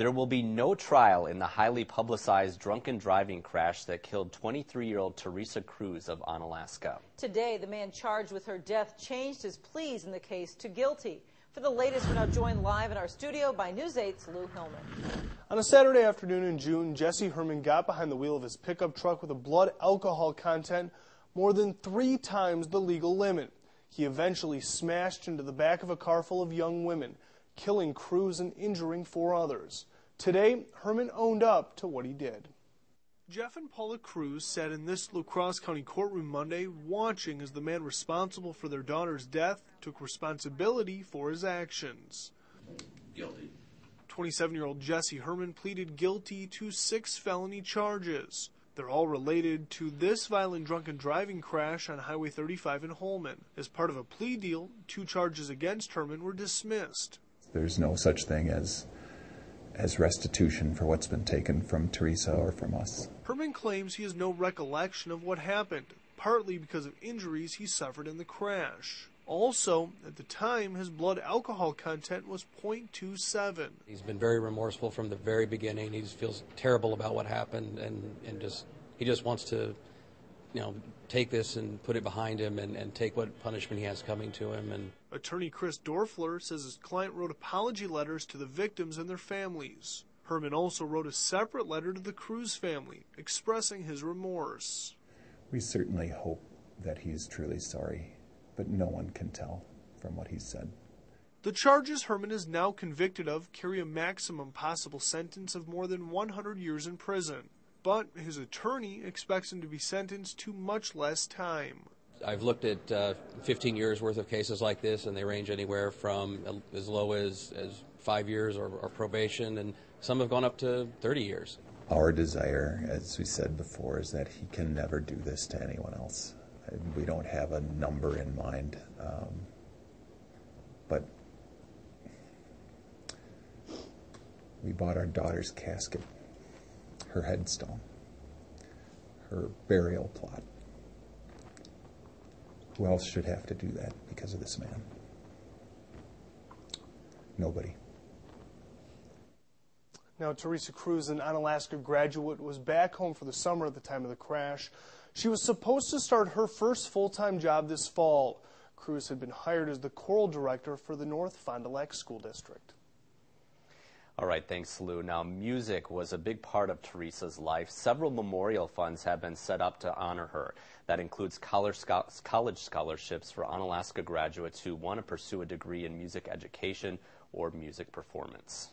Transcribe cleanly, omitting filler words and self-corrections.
There will be no trial in the highly publicized drunken driving crash that killed 23-year-old TERESA Kroes of Onalaska. Today, the man charged with her death changed his pleas in the case to guilty. For the latest, we're now joined live in our studio by News 8's Hillman. On a Saturday afternoon in June, Jesse Herrmann got behind the wheel of his pickup truck with a blood alcohol content more than 3 times the legal limit. He eventually smashed into the back of a car full of young women, killing Kroes and injuring 4 others. Today, Herrmann owned up to what he did. Jeff and Paula Kroes sat in this La Crosse County courtroom Monday watching as the man responsible for their daughter's death took responsibility for his actions. Guilty. 27-year-old Jesse Herrmann pleaded guilty to 6 felony charges. They're all related to this violent drunken driving crash on Highway 35 in Holmen. As part of a plea deal, 2 charges against Herrmann were dismissed. There's no such thing as restitution for what's been taken from TERESA or from us. Herrmann claims he has no recollection of what happened, partly because of injuries he suffered in the crash. Also, at the time, his blood alcohol content was 0.27. He's been very remorseful from the very beginning. He feels terrible about what happened, and he just wants to, take this and put it behind him and take what punishment he has coming to him. And Attorney Chris Doerfler says his client wrote apology letters to the victims and their families. Herrmann also wrote a separate letter to the Kroes family, expressing his remorse. We certainly hope that he's truly sorry, but no one can tell from what he said. The charges Herrmann is now convicted of carry a maximum possible sentence of more than 100 years in prison. But his attorney expects him to be sentenced to much less time. I've looked at 15 years worth of cases like this, and they range anywhere from as low as 5 years or probation, and some have gone up to 30 years. Our desire, as we said before, is that he can never do this to anyone else. We don't have a number in mind, but we bought our daughter's casket, her headstone, her burial plot. Who else should have to do that because of this man? Nobody. Now, TERESA Kroes, an Onalaska graduate, was back home for the summer at the time of the crash. She was supposed to start her first full-time job this fall. Kroes had been hired as the choral director for the North Fond du Lac School District. All right, thanks, Lou. Now, music was a big part of TERESA's life. Several memorial funds have been set up to honor her. That includes college scholarships for Onalaska graduates who want to pursue a degree in music education or music performance.